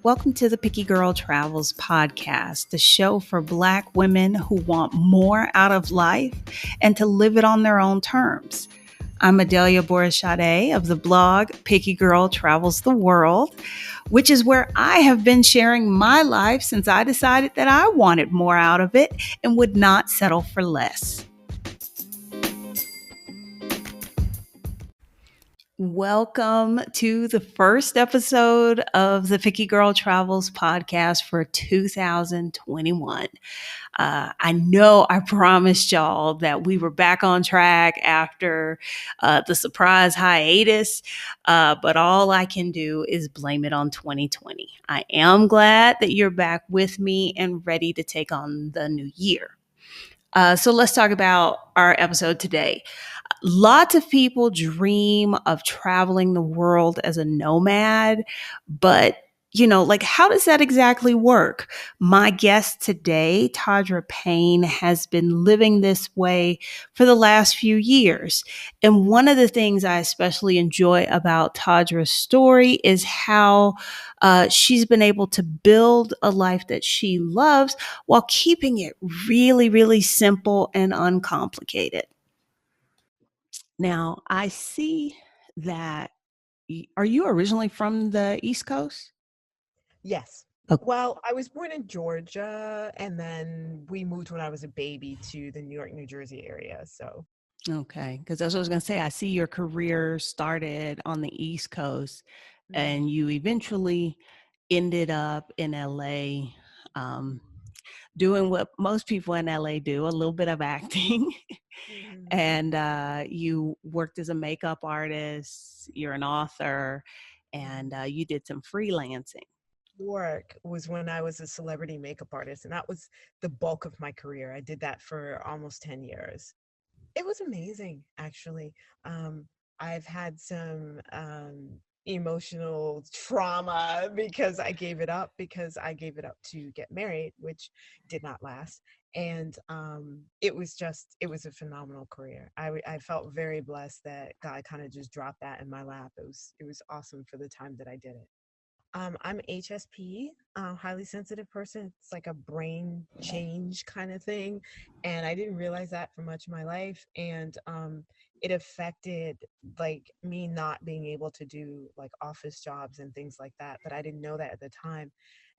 Welcome to the Picky Girl Travels podcast, the show for Black women who want more out of life and to live it on their own terms. I'm Adalia of the blog Picky Girl Travels the World, which is where I have been sharing my life since I decided that I wanted more out of it and would not settle for less. Welcome to the first episode of the Picky Girl Travels podcast for 2021. I know I promised y'all that we were back on track after the surprise hiatus, but all I can do is blame it on 2020. I am glad that you're back with me and ready to take on the new year. So let's talk about our episode today. Lots of people dream of traveling the world as a nomad, but how does that exactly work? My guest today, Todra Payne, has been living this way for the last few years. And one of the things I especially enjoy about Todra's story is how she's been able to build a life that she loves while keeping it really, really simple and uncomplicated. Now, I see that. Are you originally from the East Coast? Yes. Okay. Well, I was born in Georgia, and then we moved when I was a baby to the New York, New Jersey area. So, Okay, because that's what I was going to say. I see your career started on the East Coast, and you eventually ended up in LA, doing what most people in LA do, a little bit of acting. And you worked as a makeup artist, you're an author, and you did some freelancing. work was when I was a celebrity makeup artist, and that was the bulk of my career. I did that for almost 10 years. It was amazing, actually. I've had some emotional trauma because I gave it up to get married, which did not last. And it was a phenomenal career. I felt very blessed that God kind of just dropped that in my lap. It was awesome for the time that I did it. I'm HSP, highly sensitive person. It's like a brain change kind of thing. And I didn't realize that for much of my life. And it affected like me not being able to do like office jobs and things like that. But I didn't know that at the time.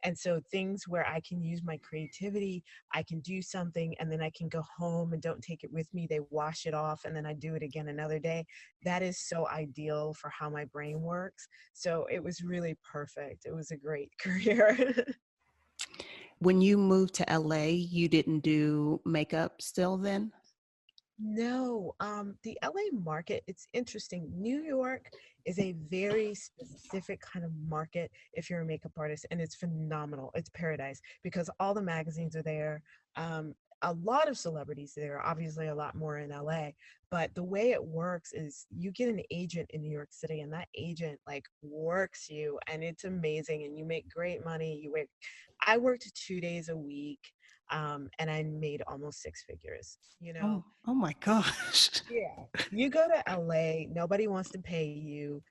And so things where I can use my creativity, I can do something and then I can go home and don't take it with me. They wash it off and then I do it again another day. That is so ideal for how my brain works. So it was really perfect. It was a great career. When you moved to LA, you didn't do makeup still then? No, the LA market, it's interesting. New York is a very specific kind of market if you're a makeup artist, and it's phenomenal. It's paradise because all the magazines are there. A lot of celebrities there, obviously a lot more in LA, but the way it works is you get an agent in New York City, and that agent like works you, and it's amazing, and you make great money. I worked 2 days a week. And I made almost six figures, you know. Oh my gosh. Yeah. You go to LA, nobody wants to pay you.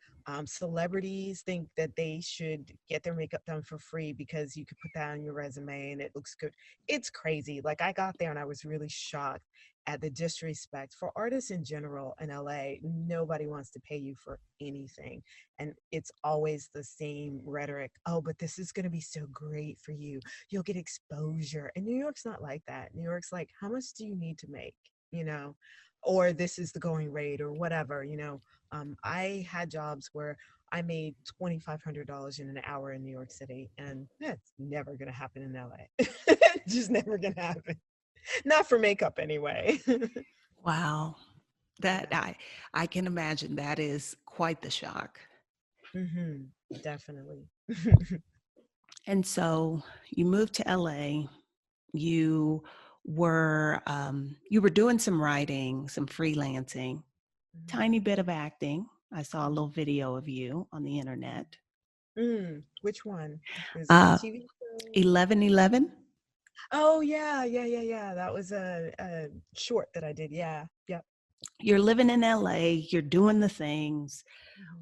Celebrities think that they should get their makeup done for free because you could put that on your resume and it looks good. It's crazy. Like I got there and I was really shocked at the disrespect for artists in general in LA. Nobody wants to pay you for anything. And it's always the same rhetoric. Oh, but this is going to be so great for you. You'll get exposure. And New York's not like that. New York's like, how much do you need to make? You know, or this is the going rate or whatever, you know. I had jobs where I made $2,500 in an hour in New York City, and that's never going to happen in LA. Just never going to happen. Not for makeup anyway. Wow. I can imagine that is quite the shock. Definitely. And so you moved to LA. You you were doing some writing, some freelancing, tiny bit of acting. I saw a little video of you on the internet. Which one? Is it a TV show? 1111. Oh yeah. That was a short that I did. Yeah. Yep. You're living in LA, you're doing the things.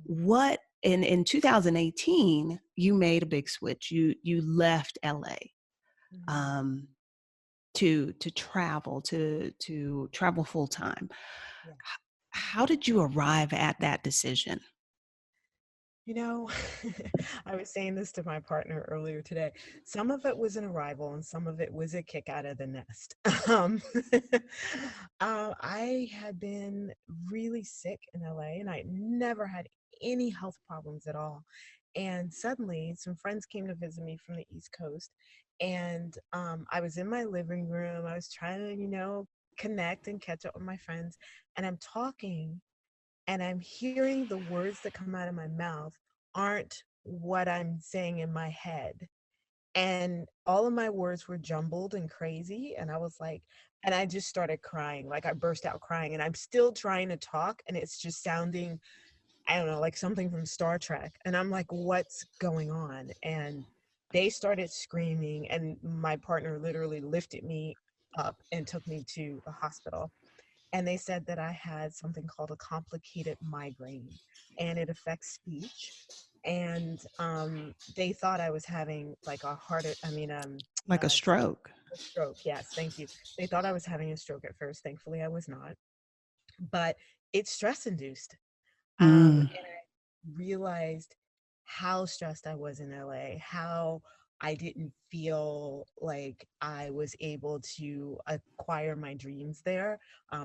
What in 2018, you made a big switch. You left LA Mhm. um, to travel to travel full time. Yeah. How did you arrive at that decision? You know, I was saying this to my partner earlier today. Some of it was an arrival, and some of it was a kick out of the nest. Um, I had been really sick in LA, and I never had any health problems at all. And suddenly, some friends came to visit me from the East Coast, and I was in my living room. I was trying to, connect and catch up with my friends, and I'm talking and I'm hearing the words that come out of my mouth aren't what I'm saying in my head. And all of my words were jumbled and crazy. And I was like, and I just started crying. Like I burst out crying. And I'm still trying to talk. And it's just sounding, I don't know, like something from Star Trek. And I'm like, what's going on? And they started screaming. And my partner literally lifted me up and took me to the hospital, and they said that I had something called a complicated migraine, and it affects speech. And they thought I was having like a heart, Like a stroke? a stroke. Yes, thank you. They thought I was having a stroke at first. Thankfully, I was not, but it's stress induced. Mm, And I realized how stressed I was in LA, how I didn't feel like I was able to acquire my dreams there.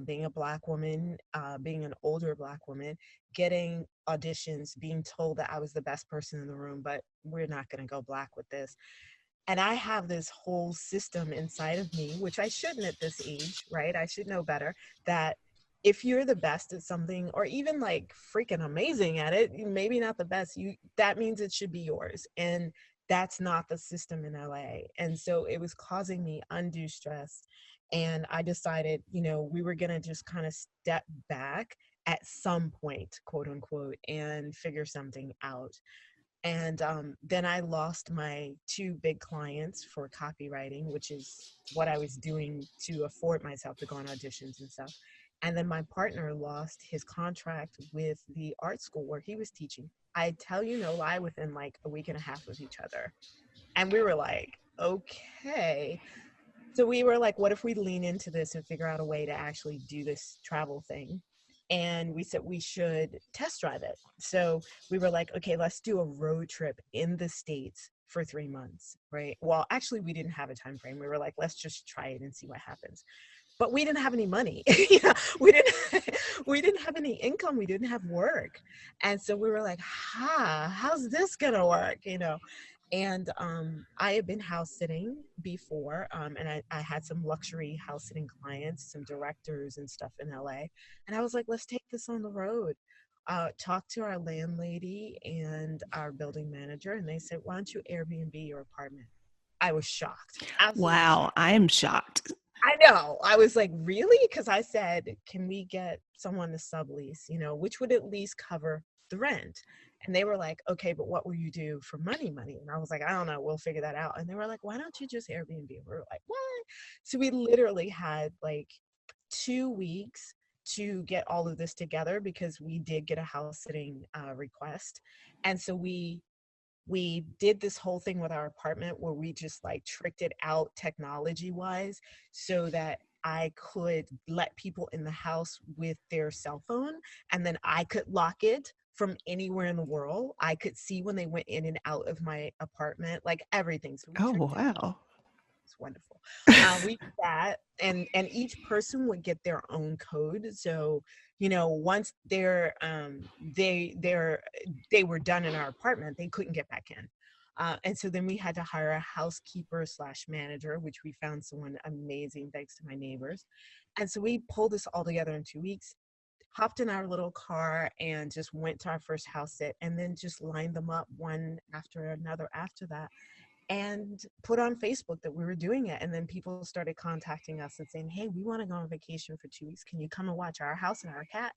Being a Black woman, being an older Black woman, getting auditions, being told that I was the best person in the room, but we're not going to go Black with this. And I have this whole system inside of me, which I shouldn't at this age, right? I should know better, that if you're the best at something or even like freaking amazing at it, maybe not the best, you that means it should be yours. And that's not the system in LA. And so it was causing me undue stress. And I decided, we were going to just kind of step back at some point, quote unquote, and figure something out. And then I lost my two big clients for copywriting, which is what I was doing to afford myself to go on auditions and stuff. And then my partner lost his contract with the art school where he was teaching. I tell you no lie, within like a week and a half of each other. And we were like, okay. So we were like, what if we lean into this and figure out a way to actually do this travel thing? And we said we should test drive it. So we were like, okay, let's do a road trip in the States for 3 months, right? Well, actually, we didn't have a time frame. We were like, let's just try it and see what happens. But we didn't have any money. Yeah, we didn't we didn't have any income. We didn't have work. And so we were like, how's this gonna work? And I had been house sitting before, and I had some luxury house sitting clients, some directors and stuff in LA. And I was like, let's take this on the road. Talk to our landlady and our building manager, and they said, why don't you Airbnb your apartment? I was shocked, absolutely wow, shocked. I am shocked. I know. I was like, really? Because I said, can we get someone to sublease, which would at least cover the rent? And they were like, okay, but what will you do for money? And I was like, I don't know. We'll figure that out. And they were like, why don't you just Airbnb? And we were like, what? So we literally had like 2 weeks to get all of this together because we did get a house sitting request. And so we did this whole thing with our apartment where we just like tricked it out technology wise so that I could let people in the house with their cell phone, and then I could lock it from anywhere in the world. I could see when they went in and out of my apartment, like everything. So we Oh, tricked it. wow. It's wonderful. We did that, and each person would get their own code. So once they were done in our apartment, they couldn't get back in. And so then we had to hire a housekeeper slash manager, which we found someone amazing thanks to my neighbors. And so we pulled this all together in 2 weeks, hopped in our little car and just went to our first house sit, and then just lined them up one after another after that, and put on Facebook that we were doing it. And then people started contacting us and saying, hey, we want to go on vacation for 2 weeks. Can you come and watch our house and our cat?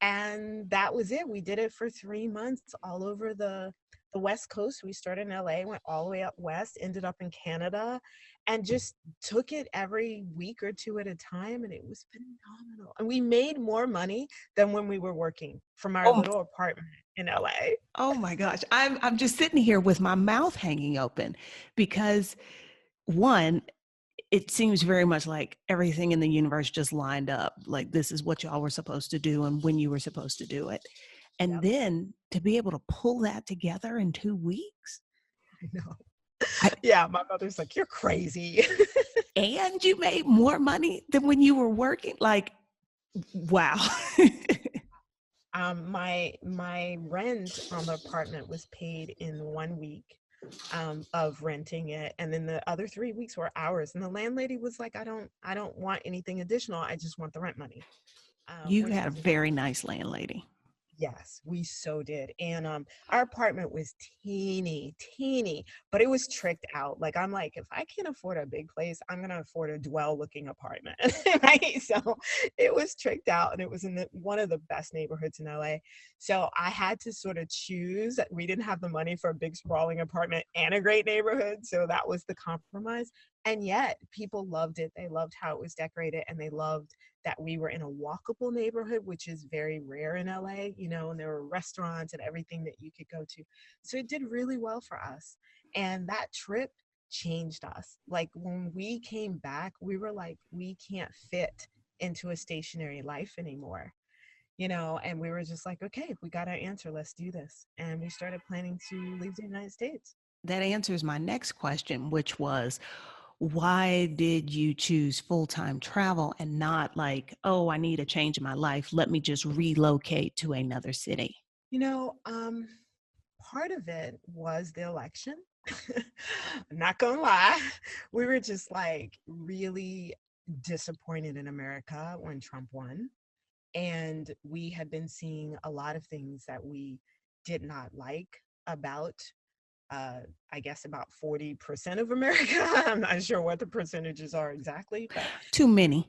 And that was it. We did it for 3 months all over the West Coast. We started in LA, went all the way up west, ended up in Canada, and just took it every week or two at a time. And it was phenomenal. And we made more money than when we were working from our Oh, little apartment in LA. Oh my gosh. I'm just sitting here with my mouth hanging open because one, it seems very much like everything in the universe just lined up. Like this is what y'all were supposed to do and when you were supposed to do it. And Yep, then to be able to pull that together in 2 weeks. I know. I, Yeah, my mother's like, you're crazy. and you made more money than when you were working. Like, wow. My rent on the apartment was paid in 1 week of renting it, and then the other 3 weeks were ours. And the landlady was like, I don't want anything additional. I just want the rent money, You which had a was very nice landlady. yes, we so did. And our apartment was teeny, teeny, but it was tricked out. Like I'm like, if I can't afford a big place, I'm gonna afford a dwell-looking apartment. Right. So it was tricked out and it was in one of the best neighborhoods in LA. So I had to sort of choose. We didn't have the money for a big sprawling apartment and a great neighborhood. So that was the compromise. And yet people loved it. They loved how it was decorated and they loved that we were in a walkable neighborhood, which is very rare in LA, and there were restaurants and everything that you could go to. So it did really well for us. And that trip changed us. Like when we came back, we were like, we can't fit into a stationary life anymore. And we were just like, okay, we got our answer. Let's do this. And we started planning to leave the United States. That answers my next question, which was why did you choose full-time travel and not like, oh, I need a change in my life. Let me just relocate to another city. You know, um, Part of it was the election. I'm not gonna lie. We were just like really disappointed in America when Trump won. And we had been seeing a lot of things that we did not like about, uh, I guess, about 40% of America. I'm not sure what the percentages are exactly, but Too many.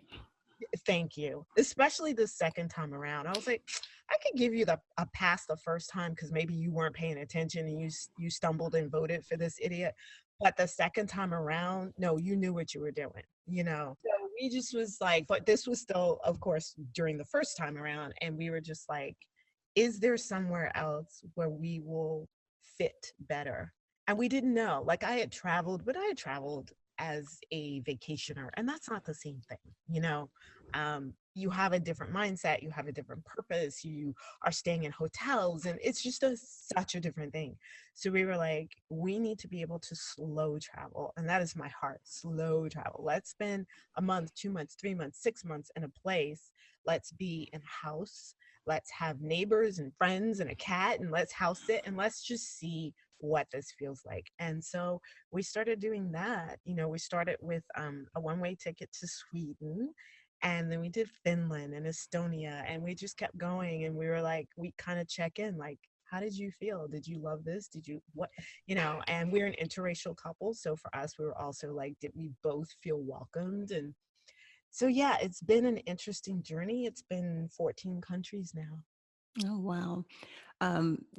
thank you. Especially the second time around. I was like, I could give you a pass the first time because maybe you weren't paying attention and you stumbled and voted for this idiot. But the second time around, no, you knew what you were doing. So we just was like, but this was still, of course, during the first time around, and we were just like, is there somewhere else where we will fit better? And we didn't know. Like I had traveled, but I had traveled as a vacationer, and that's not the same thing. You have a different mindset, you have a different purpose, you are staying in hotels, and it's just such a different thing. So we were like, we need to be able to slow travel, and that is my heart. Slow travel. Let's spend a month, 2 months, 3 months, 6 months in a place. Let's be in a house. Let's have neighbors and friends and a cat, and let's house sit, and let's just see what this feels like. And so we started doing that. We started with a one-way ticket to Sweden, and then we did Finland and Estonia, and we just kept going. And we were like, we kind of check in, like, how did you feel? Did you love this? Did you what? And we're an interracial couple, so for us, we were also like, did we both feel welcomed? And so yeah, it's been an interesting journey. It's been 14 countries now. Oh, wow.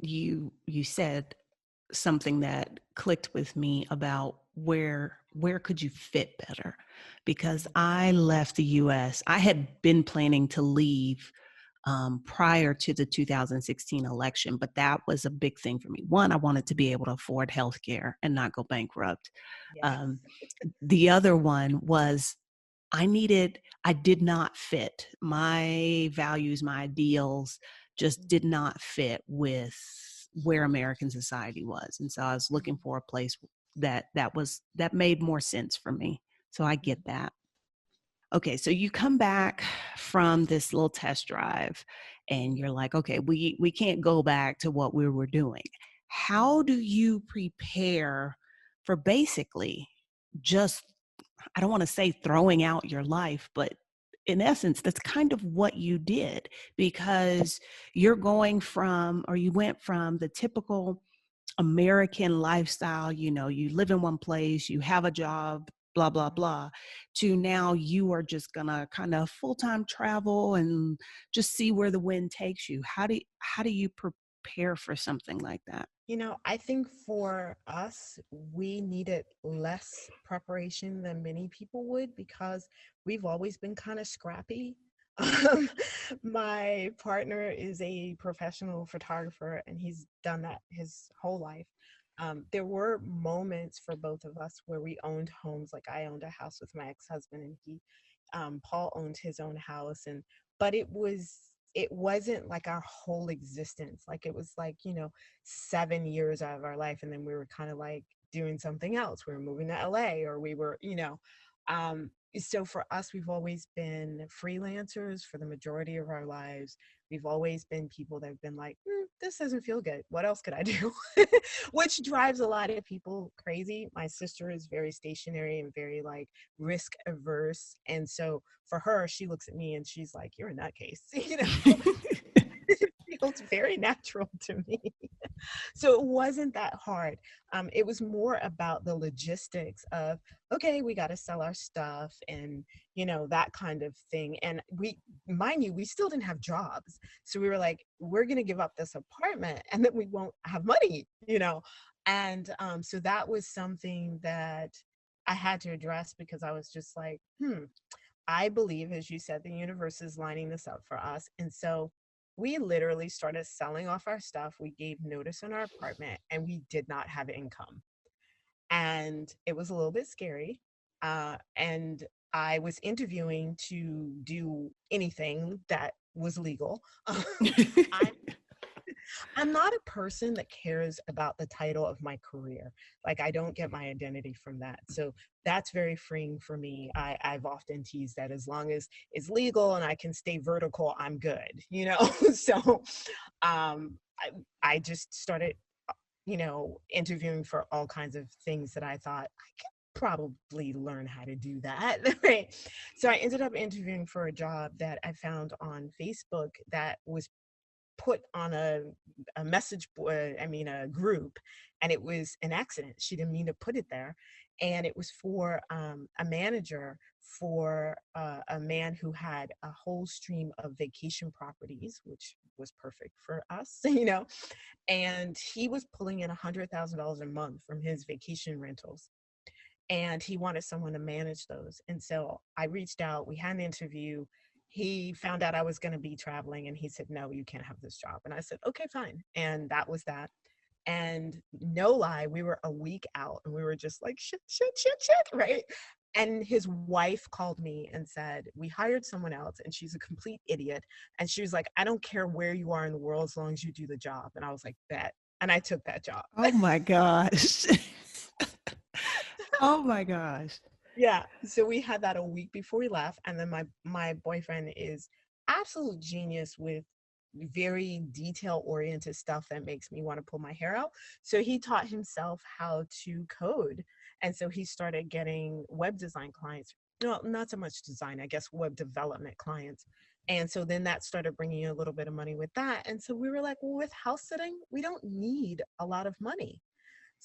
You said something that clicked with me about where could you fit better, because I left the US. I had been planning to leave prior to the 2016 election, but that was a big thing for me. One, I wanted to be able to afford health care and not go bankrupt. Yes. um, the other one was I did not fit. My values, my ideals just did not fit with where American society was. And so I was looking for a place that made more sense for me. So I get that. Okay, so you come back from this little test drive and you're like, okay, we can't go back to what we were doing. How do you prepare for basically just, I don't want to say throwing out your life, but in essence, that's kind of what you did, because you're going from, or you went from the typical American lifestyle, you live in one place, you have a job, blah, blah, blah, to now you are just gonna kind of full-time travel and just see where the wind takes you. How do you prepare for something like that? I think for us, we needed less preparation than many people would because we've always been kind of scrappy. Um, my partner is a professional photographer, and he's done that his whole life. There were moments for both of us where we owned homes. Like I owned a house with my ex-husband, and Paul owned his own house, and but it wasn't like our whole existence. Like it was like 7 years out of our life, and then we were kind of like doing something else. We were moving to LA, or we were so for us, we've always been freelancers for the majority of our lives. We've always been people that have been like, this doesn't feel good. What else could I do? Which drives a lot of people crazy. My sister is very stationary and very like risk averse. And so for her, she looks at me and she's like, you're a nutcase. It feels very natural to me. So it wasn't that hard. It was more about the logistics of, okay, we got to sell our stuff and, that kind of thing. And mind you, we still didn't have jobs. So we were like, we're going to give up this apartment and then we won't have money. And so that was something that I had to address because I was just like, I believe, as you said, the universe is lining this up for us. And so we literally started selling off our stuff. We gave notice on our apartment and we did not have income. And it was a little bit scary. And I was interviewing to do anything that was legal. I'm I'm not a person that cares about the title of my career. Like I don't get my identity from that. So that's very freeing for me. I've often teased that as long as it's legal and I can stay vertical, I'm good. So I just started, interviewing for all kinds of things that I thought I could probably learn how to do that. Right. So I ended up interviewing for a job that I found on Facebook that was put on a message board, a group, and it was an accident. She didn't mean to put it there. And it was for a manager for a man who had a whole stream of vacation properties, which was perfect for us. And he was pulling in $100,000 a month from his vacation rentals, and he wanted someone to manage those. And so I reached out, we had an interview. He found out I was going to be traveling and he said, no, you can't have this job. And I said, okay, fine. And that was that. And no lie, we were a week out and we were just like, shit, shit, shit, shit, right? And his wife called me and said, we hired someone else and she's a complete idiot. And she was like, I don't care where you are in the world as long as you do the job. And I was like, bet. And I took that job. Oh my gosh. Oh my gosh. Yeah, so we had that a week before we left, and then my boyfriend is absolute genius with very detail oriented stuff that makes me want to pull my hair out. So he taught himself how to code, and so he started getting web design clients. No, not so much design, I guess web development clients. And so then that started bringing in a little bit of money with that. And so we were like, well, with house sitting, we don't need a lot of money.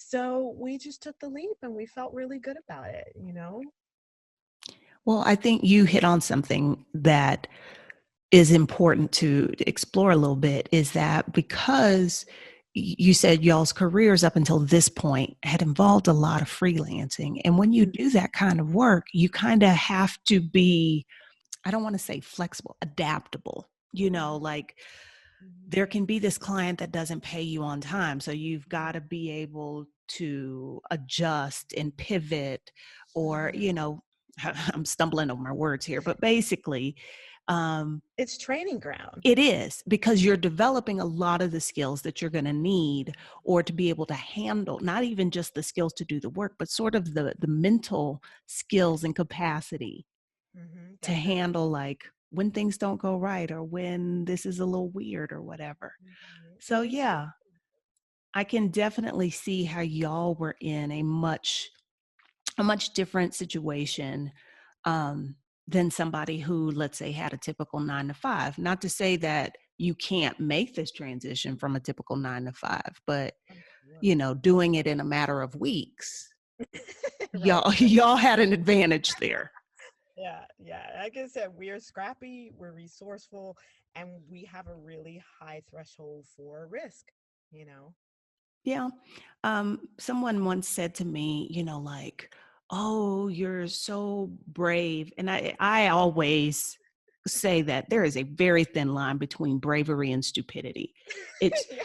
So we just took the leap and we felt really good about it. Well, I think you hit on something that is important to explore a little bit, is that because you said y'all's careers up until this point had involved a lot of freelancing. And when you do that kind of work, you kind of have to be, I don't want to say flexible, adaptable. Mhm, Like mhm, there can be this client that doesn't pay you on time. So you've got mhm, to be able to adjust and pivot, or, mhm. I'm stumbling over my words here, but basically, um, It's training ground. it is, because you're developing a lot of the skills that you're going to need, or to be able to handle, not even just the skills to do the work, but sort of the mental skills and capacity to Definitely. handle, like when things don't go right, or when this is a little weird or whatever. So And you still, yeah, I can definitely see how y'all were in a much different situation, um, than somebody who, let's say, had a typical 9 to 5. Not to say that you can't make this transition from a typical 9 to 5, but I'm sure. doing it in a matter of weeks, Right, y'all right. y'all had an advantage there. Yeah, yeah. Like I said, we're scrappy, we're resourceful, and we have a really high threshold for risk. Yeah. Someone once said to me, like, oh, you're so brave. And I always say that there is a very thin line between bravery and stupidity. It's Yeah.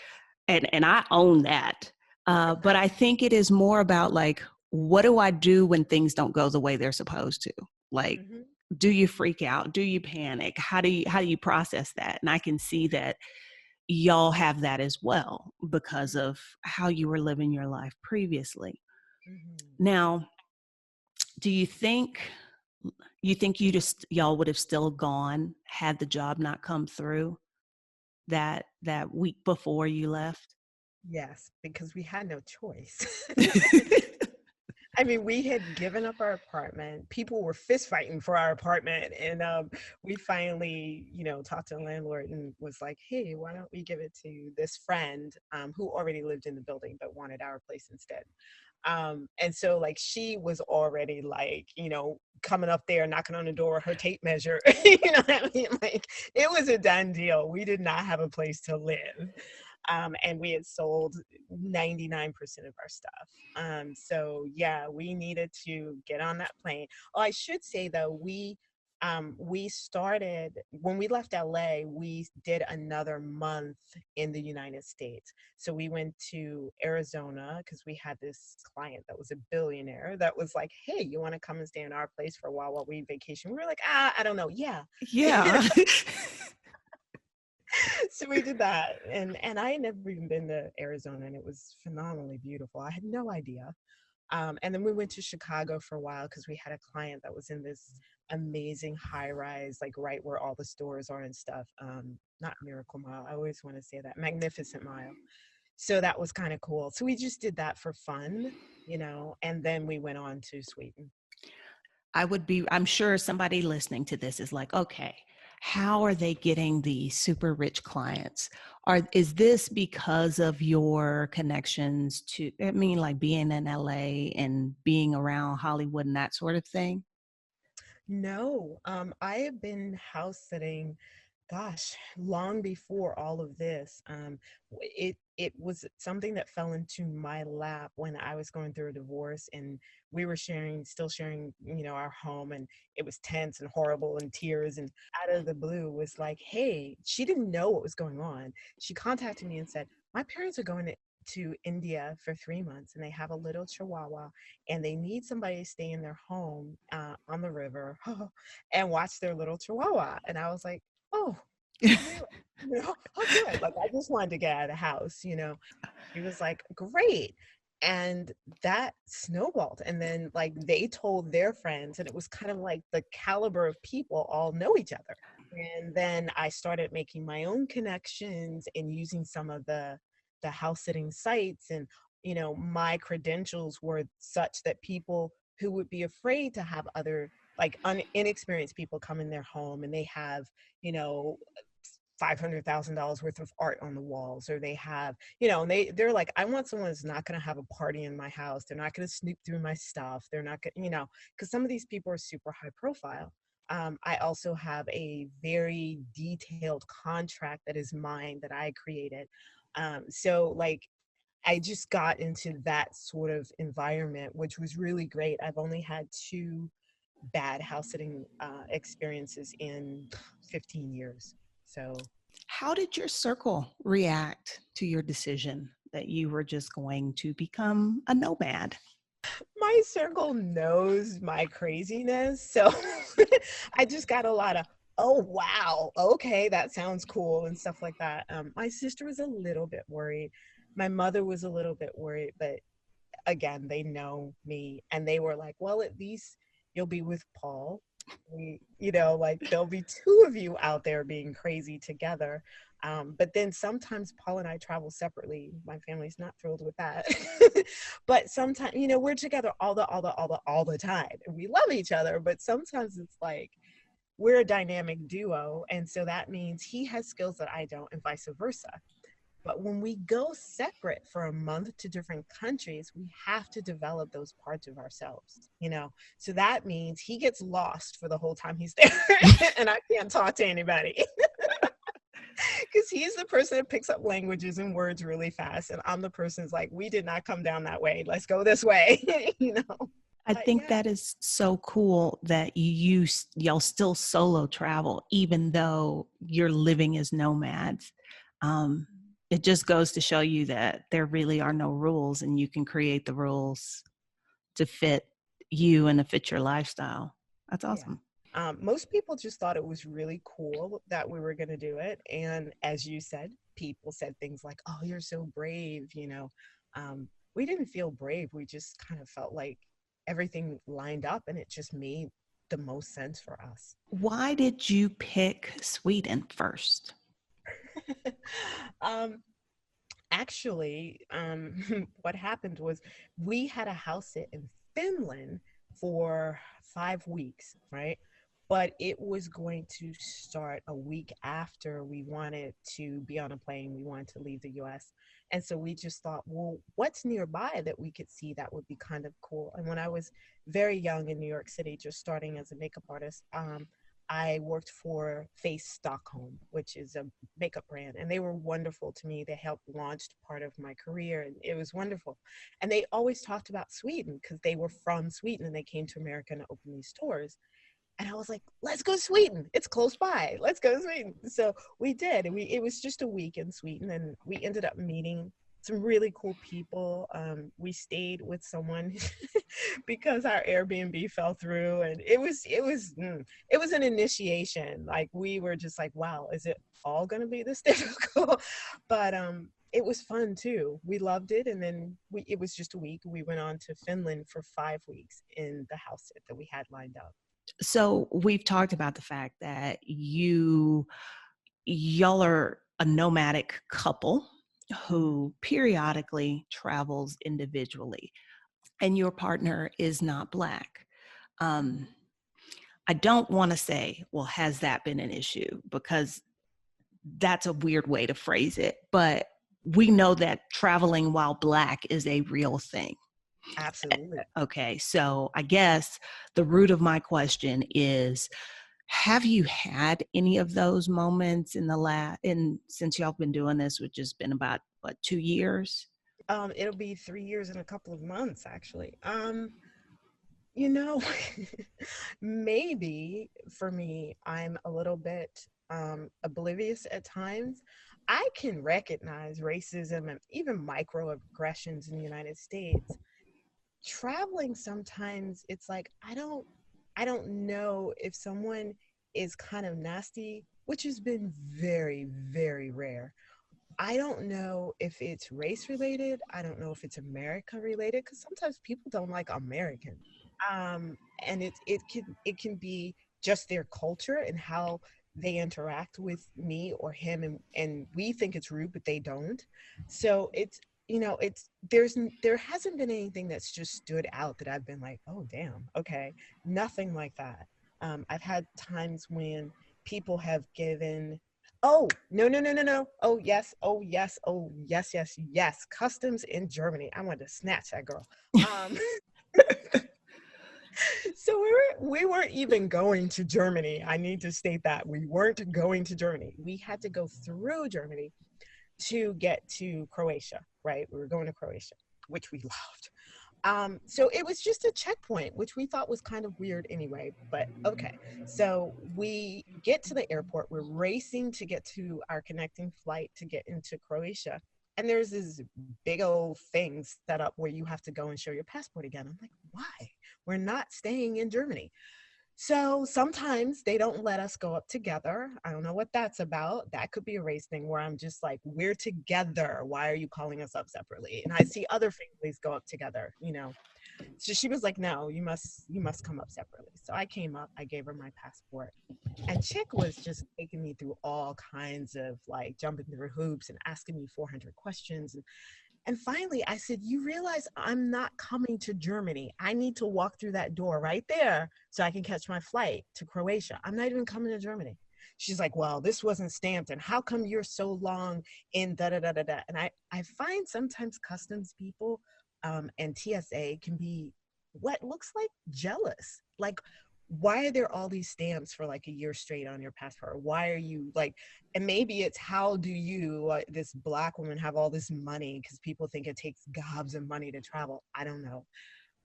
and I own that. But I think it is more about like, what do I do when things don't go the way they're supposed to? Like, Hmm. do you freak out? Do you panic? How do you process that? And I can see that y'all have that as well because of how you were living your life previously. Hmm. Now, do you think y'all would have still gone had the job not come through that week before you left? Yes, because we had no choice. I mean, we had given up our apartment. People were fist fighting for our apartment. And we finally, talked to the landlord and was like, hey, why don't we give it to this friend who already lived in the building but wanted our place instead. And so like she was already like, coming up there, knocking on the door, her tape measure, what I mean? Like it was a done deal. We did not have a place to live. And we had sold 99% of our stuff. So yeah, we needed to get on that plane. Oh, I should say though, we started when we left LA, we did another month in the United States. So we went to Arizona because we had this client that was a billionaire that was like, hey, you want to come and stay in our place for a while we vacation? We were like, I don't know. Yeah. Yeah. So we did that, and I had never even been to Arizona, and it was phenomenally beautiful. I had no idea. And then we went to Chicago for a while because we had a client that was in this amazing high rise, like right where all the stores are and stuff. Not Miracle Mile, I always want to say that, Magnificent Mile. So that was kind of cool. So we just did that for fun, and then we went on to Sweden. I'm sure somebody listening to this is like, okay, how are they getting the super rich clients? Is this because of your connections to, I mean, like being in LA and being around Hollywood and that sort of thing? No, I have been house sitting, gosh, long before all of this. It was something that fell into my lap when I was going through a divorce, and we were still sharing, our home, and it was tense and horrible and tears. And out of the blue was like, hey, she didn't know what was going on. She contacted me and said, my parents are going to India for 3 months, and they have a little chihuahua, and they need somebody to stay in their home on the river and watch their little chihuahua. And I was like, oh, really? Oh, good. Like, I just wanted to get out of the house. She was like, great. And that snowballed. And then, like, they told their friends, and it was kind of like the caliber of people all know each other. And then I started making my own connections and using some of the house sitting sites. And my credentials were such that people who would be afraid to have other like inexperienced people come in their home, and they have you know $500,000 worth of art on the walls, or they have, and they're like, I want someone who's not going to have a party in my house. They're not going to snoop through my stuff. They're not going, because some of these people are super high profile. I also have a very detailed contract that is mine that I created. So like I just got into that sort of environment, which was really great. I've only had two bad house sitting experiences in 15 years. So How did your circle react to your decision that you were just going to become a nomad? my circle knows my craziness. So I just got a lot of, oh, wow, okay, that sounds cool and stuff like that. My sister was a little bit worried. My mother was a little bit worried, but again, they know me, and they were like, well, at least you'll be with Paul. Like there'll be two of you out there being crazy together. But then sometimes Paul and I travel separately. My family's not thrilled with that. But sometimes, we're together all the time. And we love each other, but sometimes it's like we're a dynamic duo. And so that means he has skills that I don't, and vice versa. But when we go separate for a month to different countries, we have to develop those parts of ourselves. So that means he gets lost for the whole time he's there, and I can't talk to anybody because he's the person that picks up languages and words really fast. And I'm the person who's like, we did not come down that way. Let's go this way. I think Yeah, that is so cool that y'all still solo travel even though you're living as nomads. Um, it just goes to show you that there really are no rules and you can create the rules to fit you and to fit your lifestyle. That's yeah. awesome. Most people just thought it was really cool that we were going to do it. And as you said, people said things like, oh, you're so brave, you know. We didn't feel brave. We just kind of felt like everything lined up and it just made the most sense for us. Why did you pick Sweden first? um, Actually, what happened was we had a house sit in Finland for 5 weeks, right? But it was going to start a week after we wanted to be on a plane. We wanted to leave the US. And so we just thought, well, what's nearby that we could see that would be kind of cool? And when I was very young in New York City, just starting as a makeup artist, I worked for Face Stockholm, which is a makeup brand, and they were wonderful to me. They helped launch part of my career, and it was wonderful. And they always talked about Sweden because they were from Sweden and they came to America and opened these stores. And I was like, let's go to Sweden. It's close by. Let's go to Sweden. So we did. It was just a week in Sweden, and we ended up meeting some really cool people. We stayed with someone because our Airbnb fell through, and it was an initiation. Like we were just like, wow, is it all going to be this difficult? But it was fun too. We loved it, and then it was just a week. We went on to Finland for 5 weeks in the house that we had lined up. So we've talked about the fact that y'all are a nomadic couple who periodically travels individually, and your partner is not Black. Um, I don't want to say, well, has that been an issue? Because that's a weird way to phrase it, but we know that traveling while Black is a real thing. Absolutely. Okay, so I guess the root of my question is, have you had any of those moments in the in since y'all been doing this, which has been about what, 2 years? It'll be 3 years in a couple of months, actually. You know, maybe for me, I'm a little bit oblivious at times. I can recognize racism and even microaggressions in the United States. Traveling sometimes it's like I don't know if someone is kind of nasty, which has been very, very rare. I don't know if it's race related. I don't know if it's America related because sometimes people don't like American. And it can be just their culture and how they interact with me or him, and we think it's rude, but they don't. So there hasn't been anything that's just stood out that I've been like, oh damn, okay, nothing like that. I've had times when people have given, oh, no, no, no, no, no. Oh, yes. Oh, yes. Oh, yes, yes, yes. Customs in Germany. I wanted to snatch that girl. Um, so we weren't even going to Germany. I need to state that we weren't going to Germany. We had to go through Germany to get to Croatia, right? We were going to Croatia, which we loved. So it was just a checkpoint, which we thought was kind of weird anyway, but okay. So we get to the airport, we're racing to get to our connecting flight to get into Croatia. And there's this big old thing set up where you have to go and show your passport again. I'm like, why? We're not staying in Germany. So sometimes they don't let us go up together. I don't know what that's about. That could be a race thing where I'm just like, we're together. Why are you calling us up separately? And I see other families go up together, you know. So she was like, no, you must come up separately. So I came up, I gave her my passport. And Chick was just taking me through all kinds of like jumping through hoops and asking me 400 questions. And finally, I said, you realize I'm not coming to Germany. I need to walk through that door right there so I can catch my flight to Croatia. I'm not even coming to Germany. She's like, well, this wasn't stamped. And how come you're so long in da da da da da? And I find sometimes customs people and TSA can be what looks like jealous. Like, why are there all these stamps for like a year straight on your passport? Why are you like, and maybe it's how do you, this Black woman, have all this money because people think it takes gobs of money to travel. I don't know.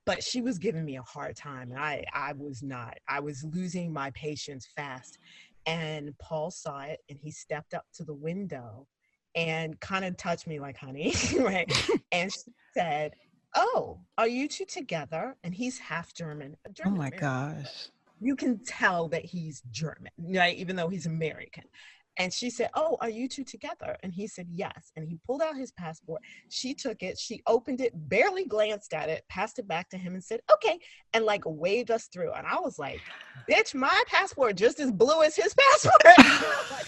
But she was giving me a hard time. And I was not. I was losing my patience fast. And Paul saw it and he stepped up to the window and kind of touched me like, honey, right? And she said, oh, are you two together? And he's half German, a Oh German my American. gosh. You can tell that he's German, right? Even though he's American. And she said, oh, are you two together? And he said, yes. And he pulled out his passport. She took it. She opened it, barely glanced at it, passed it back to him and said, okay. And like waved us through. And I was like, bitch, my passport just as blue as his passport. And I'm like,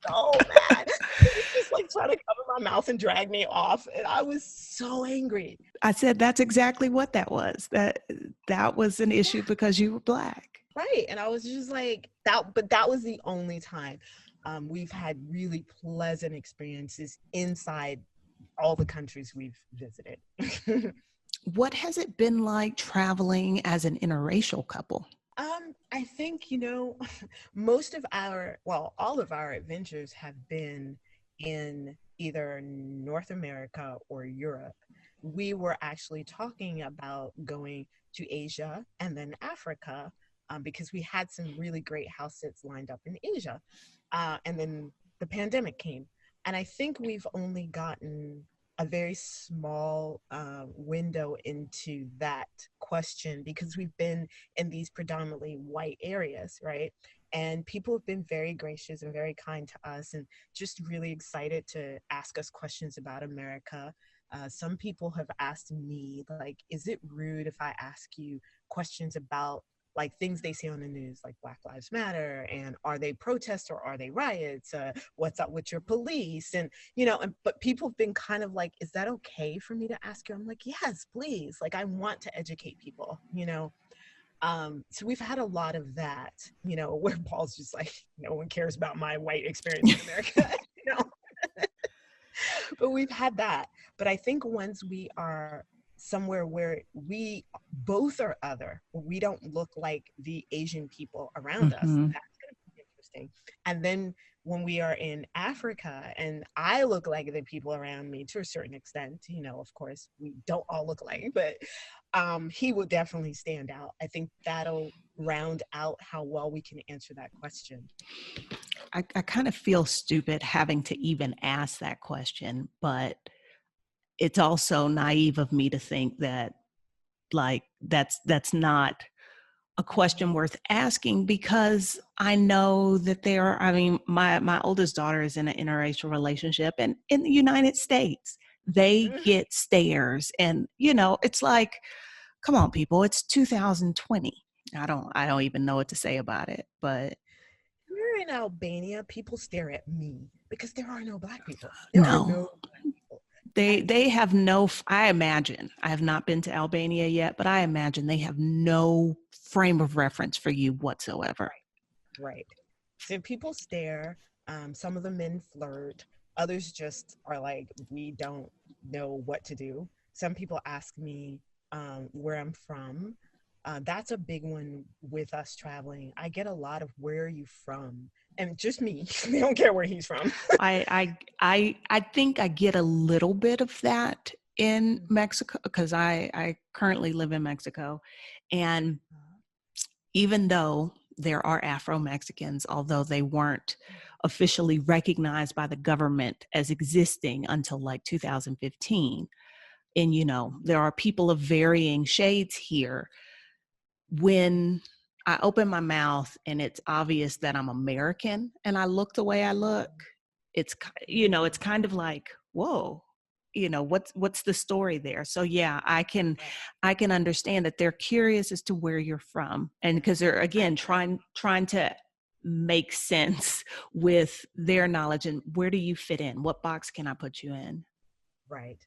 so mad. He was just like trying to cover my mouth and drag me off. And I was so angry. I said that's exactly what that was. That was an issue because you were Black. Right. And I was just like, that, but that was the only time. We've had really pleasant experiences inside all the countries we've visited. What has it been like traveling as an interracial couple? I think, you know, most of our, well, all of our adventures have been in either North America or Europe. We were actually talking about going to Asia and then Africa, because we had some really great house sits lined up in Asia. And then the pandemic came. And I think we've only gotten a very small window into that question because we've been in these predominantly white areas, right? And people have been very gracious and very kind to us and just really excited to ask us questions about America. Some people have asked me, like, is it rude if I ask you questions about like things they see on the news, like Black Lives Matter, and are they protests or are they riots? What's up with your police? And, you know, but people have been kind of like, is that okay for me to ask you? I'm like, yes, please. Like, I want to educate people, you know? So we've had a lot of that, you know, where Paul's just like, no one cares about my white experience in America, you know? But we've had that. But I think once we are somewhere where we both are other, we don't look like the Asian people around us, Mm-hmm. that's going to be interesting. And then when we are in Africa and I look like the people around me to a certain extent, you know, of course, we don't all look alike, but he will definitely stand out. I think that'll round out how well we can answer that question. I kind of feel stupid having to even ask that question, but it's also naive of me to think that like that's not a question worth asking because I know that there are, I mean, my oldest daughter is in an interracial relationship and in the United States, they get stares and, you know, it's like, come on, people, it's 2020. I don't even know what to say about it, but Here in Albania, people stare at me because there are no Black people. There are no. no Black people. They have no, I imagine, I have not been to Albania yet, but I imagine they have no frame of reference for you whatsoever. Right. So people stare. Some of the men flirt. Others just are like, we don't know what to do. Some people ask me where I'm from. That's a big one with us traveling. I get a lot of where are you from? And just me. They don't care where he's from. I think I get a little bit of that in Mexico because I currently live in Mexico, and even though there are Afro-Mexicans, although they weren't officially recognized by the government as existing until like 2015, and you know there are people of varying shades here. When I open my mouth and it's obvious that I'm American and I look the way I look, it's, you know, it's kind of like, whoa, you know, what's the story there? So yeah, I can understand that they're curious as to where you're from. And because they're again trying to make sense with their knowledge and where do you fit in? What box can I put you in? Right.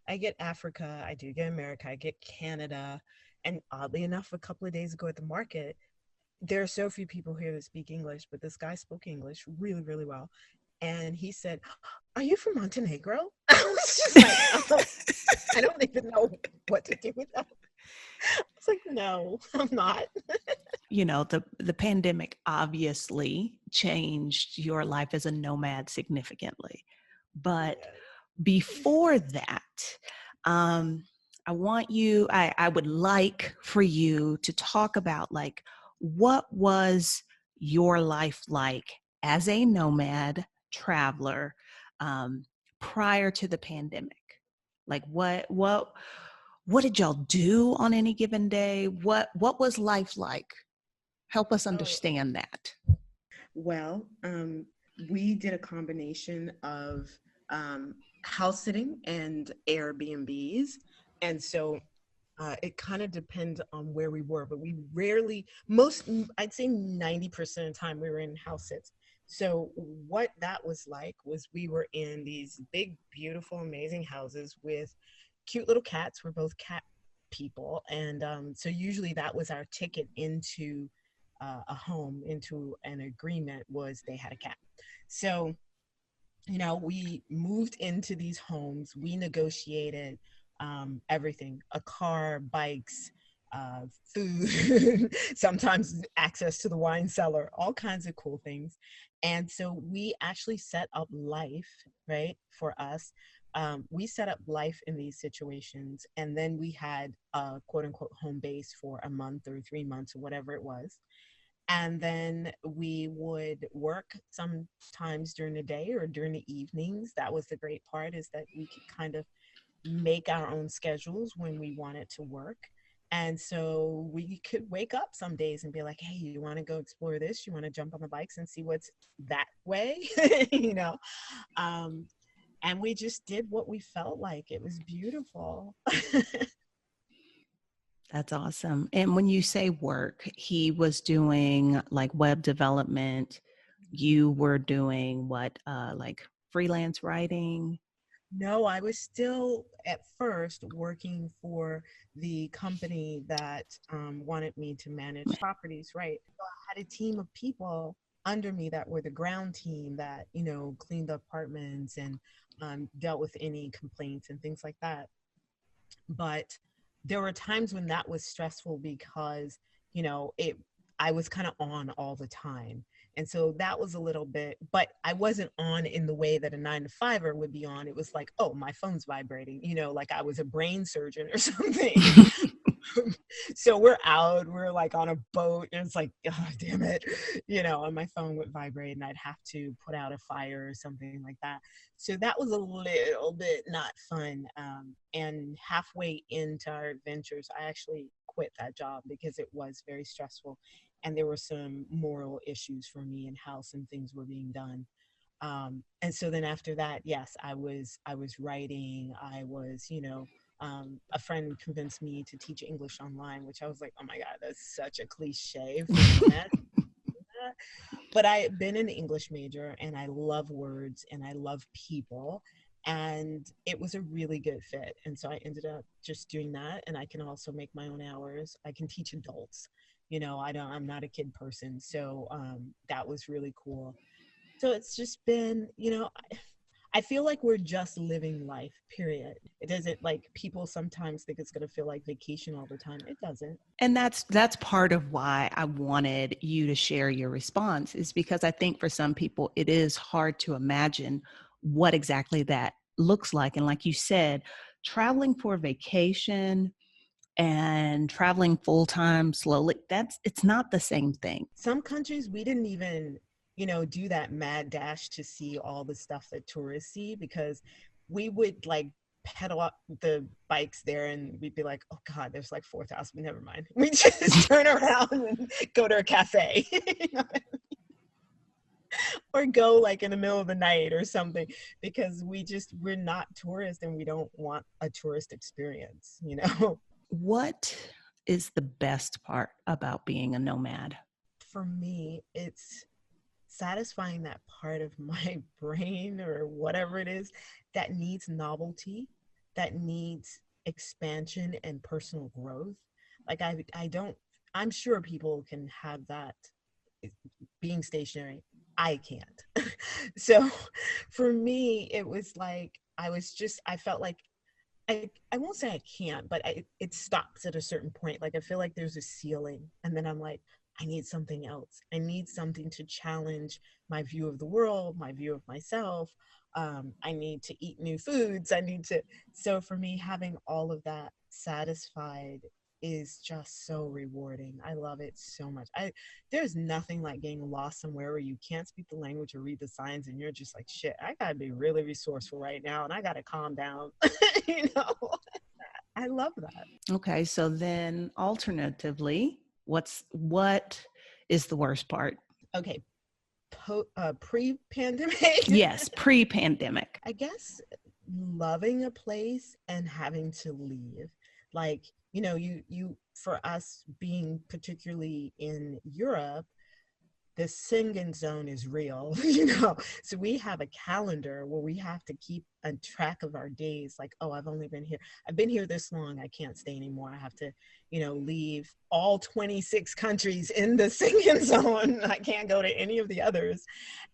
I get Africa, I do get America, I get Canada. And oddly enough, a couple of days ago at the market, there are so few people here that speak English, but this guy spoke English really, really well. And he said, are you from Montenegro? I was just like, I don't even know what to do with that. I was like, no, I'm not. You know, the pandemic obviously changed your life as a nomad significantly. But Yeah. before that, um, I would like for you to talk about like what was your life like as a nomad traveler um, prior to the pandemic? Like what did y'all do on any given day? What was life like? Help us Oh, understand that. well, we did a combination of house sitting and Airbnbs. And so it kind of depends on where we were, but we rarely, I'd say 90% of the time we were in house sits. So what that was like was we were in these big, beautiful, amazing houses with cute little cats. We're both cat people. And so usually that was our ticket into a home, into an agreement, was they had a cat. So we moved into these homes. We negotiated everything: a car, bikes, food, sometimes access to the wine cellar, all kinds of cool things. And so we actually set up life, right, for us. We set up life in these situations. And then we had a quote unquote home base for a month or 3 months or whatever it was. And then we would work sometimes during the day or during the evenings. That was the great part, is that we could kind of make our own schedules when we wanted to work. And so we could wake up some days and be like, hey, you want to go explore this? You want to jump on the bikes and see what's that way? you know? Um, and we just did what we felt like. It was beautiful. That's awesome. And when you say work, he was doing like web development. You were doing what, like freelance writing? No, I was still at first working for the company that wanted me to manage properties, right? So I had a team of people under me that were the ground team that, cleaned the apartments and dealt with any complaints and things like that. But there were times when that was stressful because it I was kind of on all the time. And so that was a little bit, but I wasn't on in the way that a 9 to 5er would be on. It was like, oh, my phone's vibrating, like I was a brain surgeon or something. So we're out, we're like on a boat, and it's like, oh, damn it, and my phone would vibrate and I'd have to put out a fire or something like that. So that was a little bit not fun. And halfway into our adventures, I actually quit that job because it was very stressful. And there were some moral issues for me and how some things were being done. And so then after that, yes, I was writing. I was, a friend convinced me to teach English online, which I was like, oh my God, that's such a cliche for nomads. But I had been an English major and I love words and I love people. And it was a really good fit. And so I ended up just doing that. And I can also make my own hours. I can teach adults. I'm not a kid person. So that was really cool. So it's just been, I feel like we're just living life, period. It doesn't, like, people sometimes think it's going to feel like vacation all the time. It doesn't. And that's part of why I wanted you to share your response, is because I think for some people it is hard to imagine what exactly that looks like. And like you said, traveling for vacation and traveling full time slowly, it's not the same thing. Some countries we didn't even, do that mad dash to see all the stuff that tourists see, because we would like pedal up the bikes there and we'd be like, oh God, there's like 4,000, never mind. We just turn around and go to a cafe. Or go like in the middle of the night or something, because we're not tourists and we don't want a tourist experience. What is the best part about being a nomad? For me, it's satisfying that part of my brain or whatever it is that needs novelty, that needs expansion and personal growth. Like I don't, I'm sure people can have that being stationary. I can't. So for me, it was like, I felt like I won't say I can't, but it stops at a certain point. Like I feel like there's a ceiling, and then I'm like, I need something else. I need something to challenge my view of the world, my view of myself. I need to eat new foods. So for me, having all of that satisfied is just so rewarding. I love it so much. There's nothing like getting lost somewhere where you can't speak the language or read the signs and you're just like, shit, I gotta be really resourceful right now and I gotta calm down. you know, I love that. Okay, so then alternatively, what is the worst part? Okay, pre-pandemic. Yes, pre-pandemic. I guess loving a place and having to leave. Like, you for us being particularly in Europe, the Schengen zone is real, So we have a calendar where we have to keep a track of our days. Like, oh, I've been here this long. I can't stay anymore. I have to, leave all 26 countries in the Schengen zone. I can't go to any of the others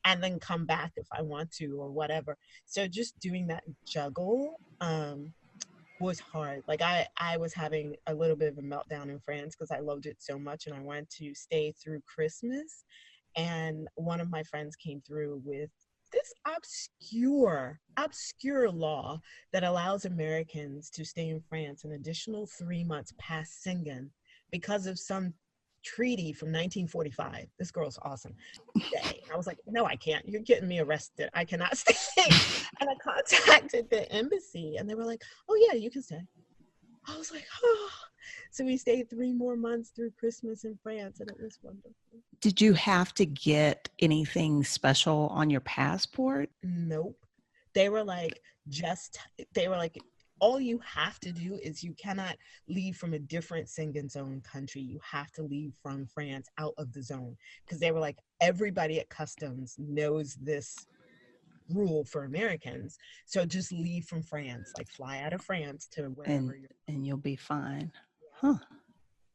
and then come back if I want to or whatever. So just doing that juggle, was hard. Like I was having a little bit of a meltdown in France because I loved it so much and I wanted to stay through Christmas. And one of my friends came through with this obscure law that allows Americans to stay in France an additional 3 months past Schengen because of some treaty from 1945. This girl's awesome. I was like, no, I can't. You're getting me arrested. I cannot stay. And I contacted the embassy and they were like, oh yeah, you can stay. I was like, oh. So we stayed 3 more months through Christmas in France and it was wonderful. Did you have to get anything special on your passport? Nope. They were like, all you have to do is you cannot leave from a different Schengen zone country. You have to leave from France out of the zone. Because they were like, everybody at customs knows this rule for Americans. So just leave from France, like fly out of France to wherever and you'll be fine. Huh.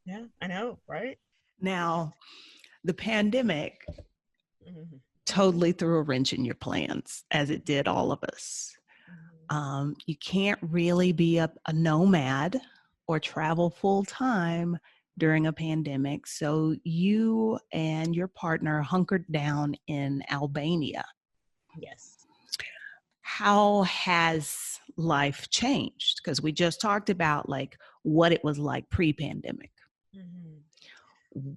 Yeah, I know, right? Now, the pandemic totally threw a wrench in your plans, as it did all of us. You can't really be a nomad or travel full time during a pandemic. So you and your partner hunkered down in Albania. Yes. How has life changed? Because we just talked about like what it was like pre-pandemic.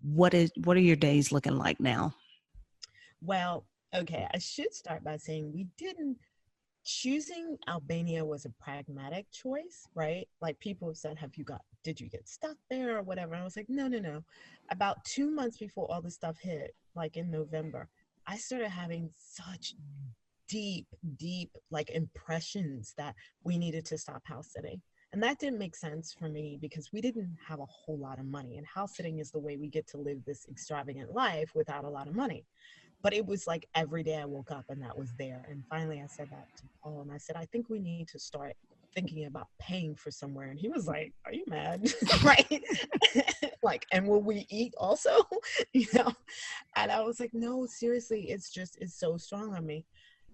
What are your days looking like now? Well, okay, I should start by saying choosing Albania was a pragmatic choice, right? Like people have said, did you get stuck there or whatever? And I was like, no. About 2 months before all this stuff hit, like in November, I started having such deep like impressions that we needed to stop house sitting. And that didn't make sense for me because we didn't have a whole lot of money. And house sitting is the way we get to live this extravagant life without a lot of money. But it was like every day I woke up and that was there. And finally I said that to Paul and I said, I think we need to start thinking about paying for somewhere. And he was like, are you mad? Right? Like, and will we eat also? And I was like, no, seriously, it's so strong on me.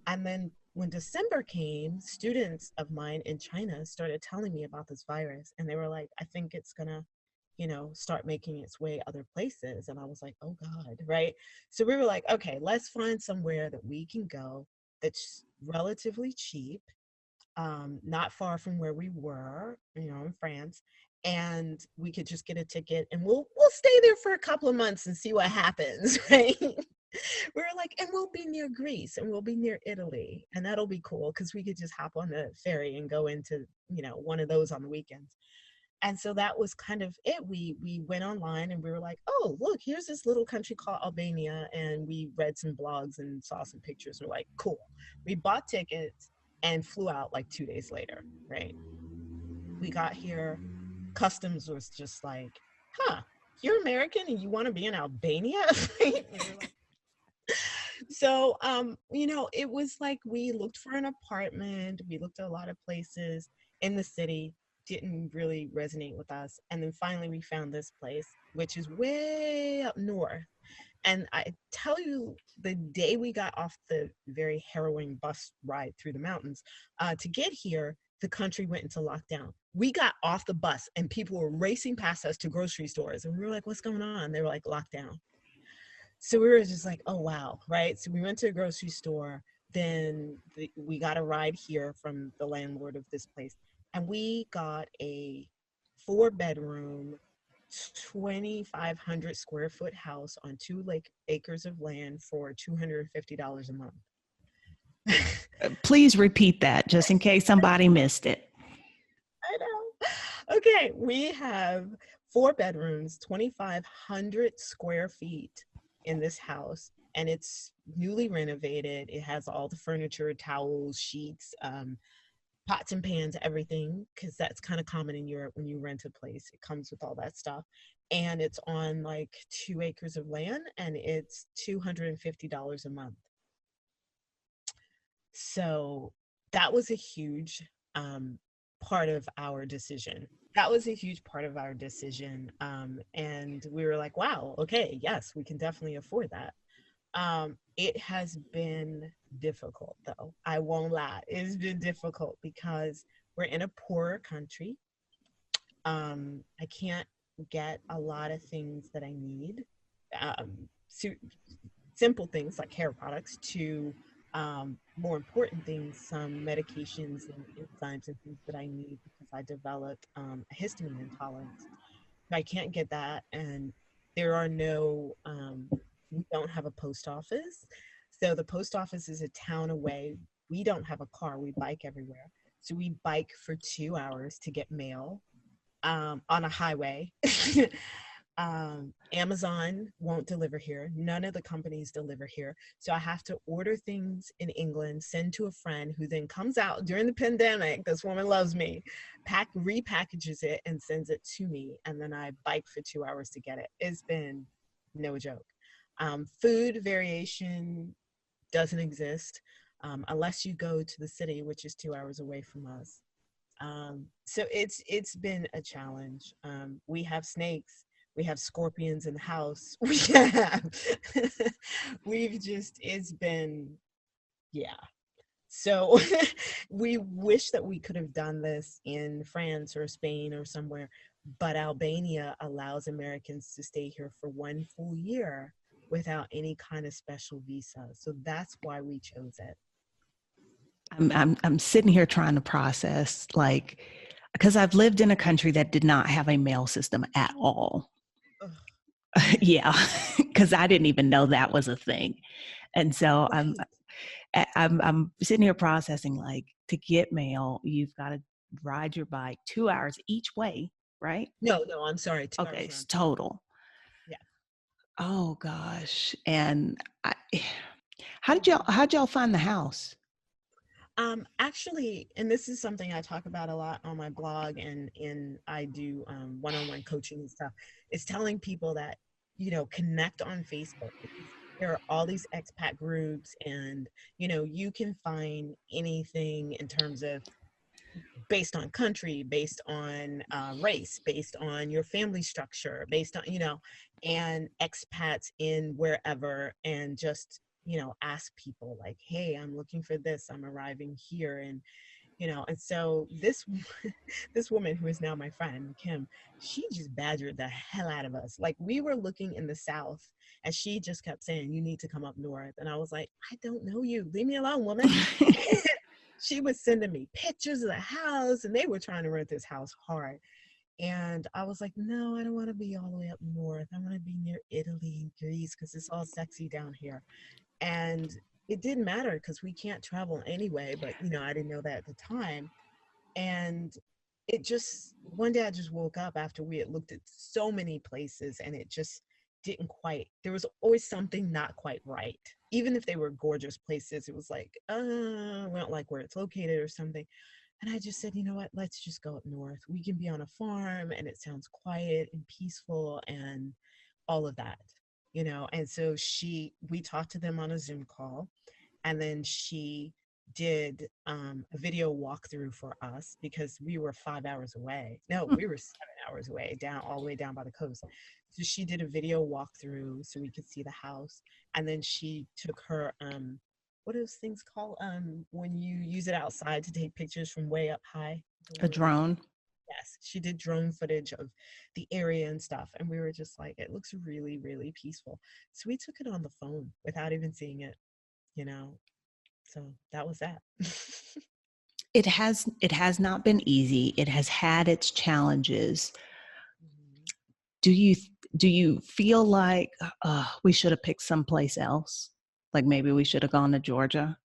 And then when December came, students of mine in China started telling me about this virus. And they were like, I think it's going to, start making its way other places. And I was like, oh God, right? So we were like, okay, let's find somewhere that we can go that's relatively cheap, not far from where we were, in France. And we could just get a ticket and we'll stay there for a couple of months and see what happens, right? We were like, and we'll be near Greece and we'll be near Italy. And that'll be cool because we could just hop on the ferry and go into, one of those on the weekends. And so that was kind of it. We went online and we were like, oh, look, here's this little country called Albania. And we read some blogs and saw some pictures. We're like, cool. We bought tickets and flew out like 2 days later, right? We got here. Customs was just like, you're American and you want to be in Albania? So, it was like we looked for an apartment. We looked at a lot of places in the city, didn't really resonate with us. And then finally we found this place, which is way up north. And I tell you, the day we got off the very harrowing bus ride through the mountains, to get here, the country went into lockdown. We got off the bus and people were racing past us to grocery stores. And we were like, what's going on? They were like, lockdown. So we were just like, oh, wow, right? So we went to a grocery store. then we got a ride here from the landlord of this place, and we got a 4 bedroom, 2,500 square foot house on 2 acres of land for $250 a month. Please repeat that just in case somebody missed it. I know. Okay, we have 4 bedrooms, 2,500 square feet in this house, and it's newly renovated. It has all the furniture, towels, sheets, pots and pans, everything, because that's kind of common in Europe when you rent a place. It comes with all that stuff. And it's on like 2 acres of land, and it's $250 a month. So that was a huge part of our decision. That was a huge part of our decision. And we were like, wow, okay, yes, we can definitely afford that. It has been difficult, though. I won't lie. It's been difficult because we're in a poorer country. I can't get a lot of things that I need, su- simple things like hair products, to more important things, some medications and enzymes and things that I need because I developed a histamine intolerance. I can't get that, and there are no, we don't have a post office. So the post office is a town away. We don't have a car, we bike everywhere. So we bike for 2 hours to get mail on a highway. Amazon won't deliver here. None of the companies deliver here. So I have to order things in England, send to a friend who then comes out during the pandemic. This woman loves me, repackages it and sends it to me. And then I bike for 2 hours to get it. It's been no joke. Food variation doesn't exist unless you go to the city, which is 2 hours away from us. So it's been a challenge. We have snakes, we have scorpions in the house. We have it's been, yeah. So we wish that we could have done this in France or Spain or somewhere, but Albania allows Americans to stay here for 1 full year without any kind of special visa. So that's why we chose it. I'm sitting here trying to process, like, because I've lived in a country that did not have a mail system at all. Ugh, Yeah, because I didn't even know that was a thing. And so right. I'm sitting here processing, like, to get mail, you've got to ride your bike 2 hours each way, right? No, no, I'm sorry, two Okay, hours it's around. total. Yeah. Oh gosh. And how'd y'all find the house? Actually, and this is something I talk about a lot on my blog, and I do one-on-one coaching and stuff, is telling people that, connect on Facebook, because there are all these expat groups, and, you can find anything in terms of based on country, based on race, based on your family structure, based on, and expats in wherever, and just, ask people like, hey, I'm looking for this, I'm arriving here. And so this this woman who is now my friend, Kim, she just badgered the hell out of us. Like, we were looking in the south, and she just kept saying, you need to come up north. And I was like, I don't know you. Leave me alone, woman. She was sending me pictures of the house, and they were trying to rent this house hard. And I was like, no, I don't want to be all the way up north. I want to be near Italy and Greece because it's all sexy down here. And it didn't matter because we can't travel anyway. But, I didn't know that at the time. And it just, one day I just woke up after we had looked at so many places, and it just didn't quite, there was always something not quite right. Even if they were gorgeous places, it was like, we don't like where it's located or something. And I just said, you know what, let's just go up north. We can be on a farm, and it sounds quiet and peaceful and all of that, And so we talked to them on a Zoom call, and then she did a video walkthrough for us because we were 5 hours away. No, we were 7 hours away, down all the way down by the coast. So she did a video walkthrough so we could see the house, and then she took her what are those things called when you use it outside to take pictures from way up high? The A word. drone. Yes, she did drone footage of the area and stuff, and we were just like, it looks really, really peaceful. So we took it on the phone without even seeing it, you know. So that was that. It has not been easy. It has had its challenges. Mhm. Do you do you feel like we should have picked someplace else? Like maybe we should have gone to Georgia?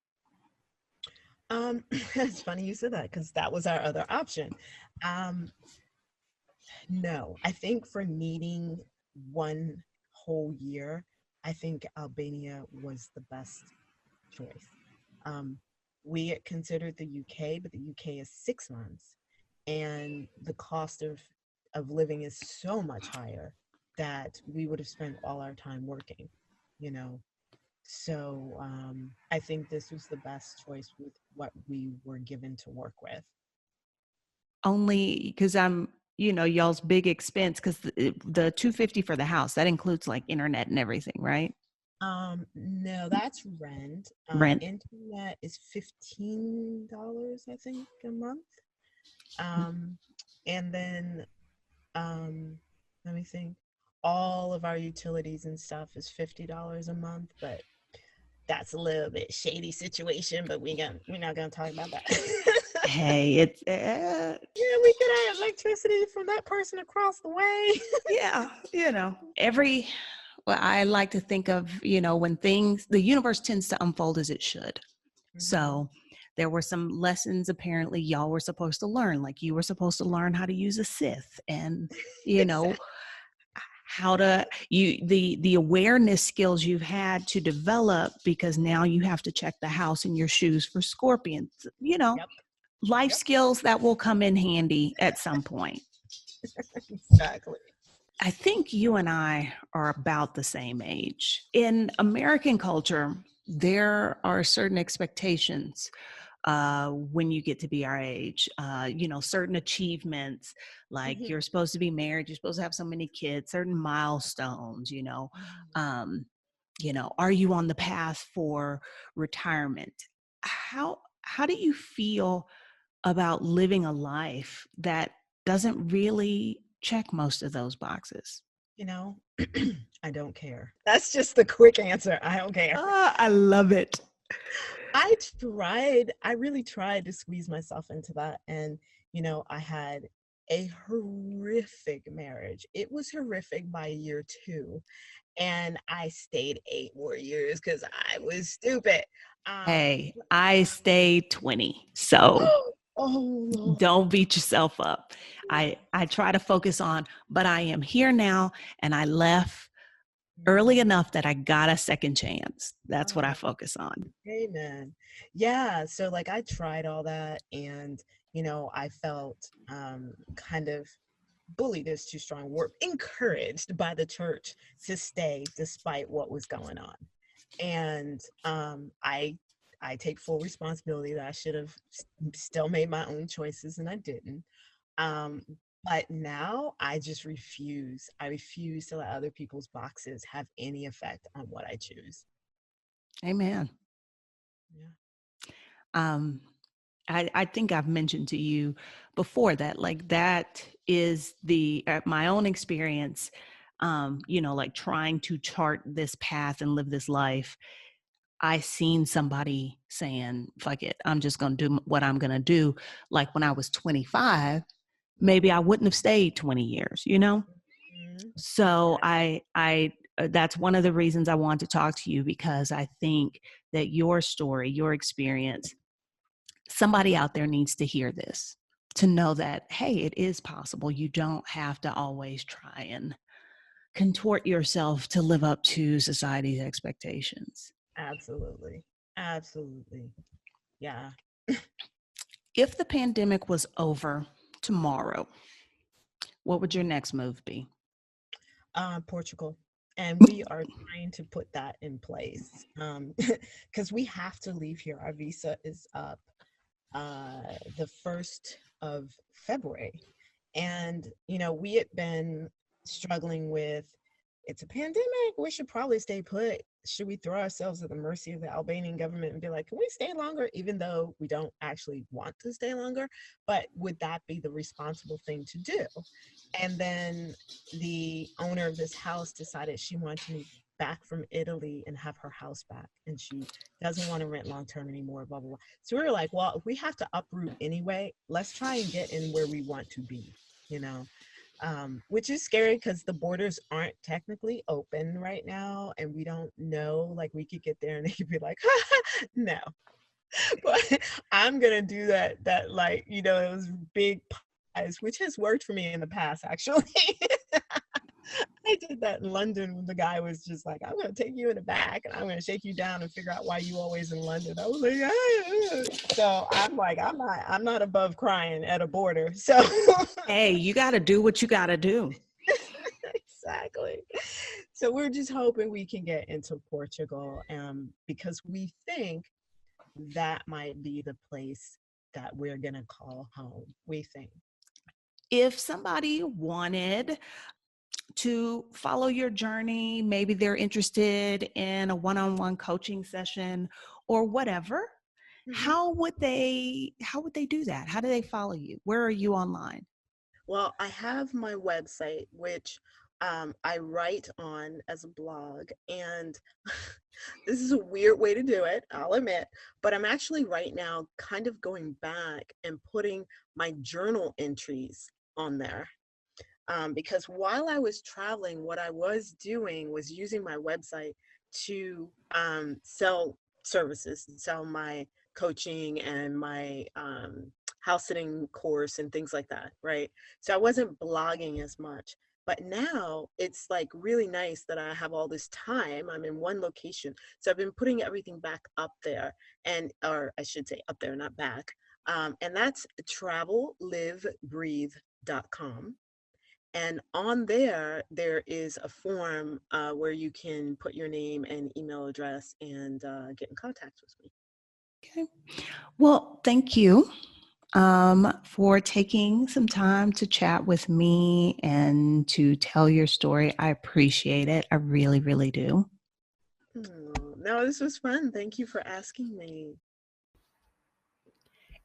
It's funny you said that because that was our other option. Um, no, I think for needing one whole year, I think Albania was the best choice. Um, we had considered the UK, but the UK is 6 months, and the cost of living is so much higher that we would have spent all our time working, you know. So I think this was the best choice with what we were given to work with. Only because y'all's big expense because the 250 for the house that includes like internet and everything, right? No, that's rent. Rent. Internet is $15, I think, a month. Um, and then let me think. All of our utilities and stuff is $50 a month, but that's a little bit shady situation. But we're not gonna talk about that. Hey, it's Yeah, we could have electricity from that person across the way. yeah, every well, I like to think of, when the universe tends to unfold as it should. Hmm. So there were some lessons apparently y'all were supposed to learn. Like you were supposed to learn how to use a Sith and, you know, Exactly. how to the awareness skills you've had to develop because now you have to check the house in your shoes for scorpions, Yep. life Yep. skills that will come in handy at some point. Exactly. I think you and I are about the same age. In American culture, there are certain expectations when you get to be our age. Certain achievements, like Hmm. you're supposed to be married, you're supposed to have so many kids, certain milestones, Hmm. um, are you on the path for retirement? How do you feel about living a life that doesn't really check most of those boxes? You know, I don't care. That's just the quick answer. I don't care. I love it. I really tried to squeeze myself into that. And, I had a horrific marriage. It was horrific by year two. And I stayed 8 more years because I was stupid. Um, Hey, I stayed 20, so oh, Lord. don't beat yourself up. I try to focus on, but I am here now, and I left early Mhm. enough that I got a second chance. That's what I Oh, focus on. amen. Yeah. So, like, I tried all that, and, I felt kind of bullied is too strong word, encouraged by the church to stay despite what was going on. And I take full responsibility that I should have still made my own choices and I didn't. Um, but now I just refuse. I refuse to let other people's boxes have any effect on what I choose. Amen. Yeah. Um, I think I've mentioned to you before that, like, that is my own experience, like trying to chart this path and live this life. I seen somebody saying, fuck it, I'm just going to do what I'm going to do. Like when I was 25, maybe I wouldn't have stayed 20 years. Mhm. So Right. I that's one of the reasons I want to talk to you, because I think that your story, your experience, somebody out there needs to hear this, to know that, hey, it is possible. You don't have to always try and contort yourself to live up to society's expectations. Absolutely. Absolutely. Yeah. If the pandemic was over tomorrow, what would your next move be? Portugal. And we are trying to put that in place because we have to leave here. Our visa is up the 1st of February. And, we had been struggling with it's a pandemic. We should probably stay put. Should we throw ourselves at the mercy of the Albanian government and be like, can we stay longer, even though we don't actually want to stay longer? But would that be the responsible thing to do? And then the owner of this house decided she wanted to move back from Italy and have her house back, and she doesn't want to rent long term anymore, blah, blah, blah. So we were like, well, if we have to uproot anyway, let's try and get in where we want to be, you know? Which is scary because the borders aren't technically open right now, and we don't know. Like, we could get there and they could be like, no. But I'm gonna do that, like, you know, those big pies, which has worked for me in the past, actually. I did that in London when the guy was just like, I'm going to take you in the back and I'm going to shake you down and figure out why you always in London. I was like, ah. So I'm like, I'm not above crying at a border. So hey, you got to do what you got to do. Exactly. So we're just hoping we can get into Portugal, because we think that might be the place that we're going to call home. We think. If somebody wanted to follow your journey, maybe they're interested in a one-on-one coaching session or whatever, how would they do that? How do they follow you? Where are you online? Well, I have my website, which I write on as a blog, and this is a weird way to do it, I'll admit, but I'm actually right now kind of going back and putting my journal entries on there. Because while I was traveling, what I was doing was using my website to sell services and sell my coaching and my house sitting course and things like that, right? So I wasn't blogging as much. But now it's like really nice that I have all this time. I'm in one location. So I've been putting everything back up there, or I should say up there, not back. And that's travellivebreathe.com. And on there, there is a form where you can put your name and email address and get in contact with me. Okay. Well, thank you for taking some time to chat with me and to tell your story. I appreciate it. I really, really do. Oh, no, this was fun. Thank you for asking me.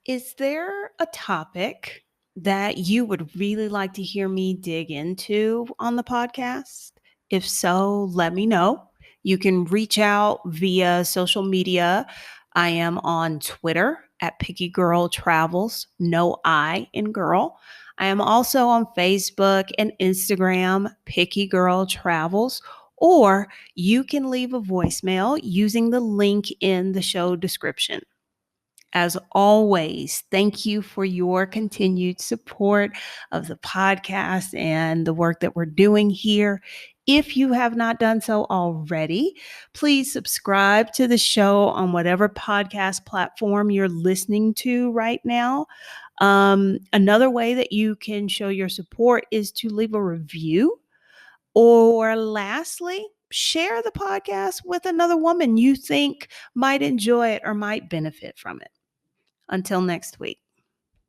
Is there a topic that you would really like to hear me dig into on the podcast? If so, let me know. You can reach out via social media. I am on Twitter at Picky Girl Travels, no I in girl. I am also on Facebook and Instagram, Picky Girl Travels, or you can leave a voicemail using the link in the show description. As always, thank you for your continued support of the podcast and the work that we're doing here. If you have not done so already, please subscribe to the show on whatever podcast platform you're listening to right now. Another way that you can show your support is to leave a review. Or lastly, share the podcast with another woman you think might enjoy it or might benefit from it. Until next week.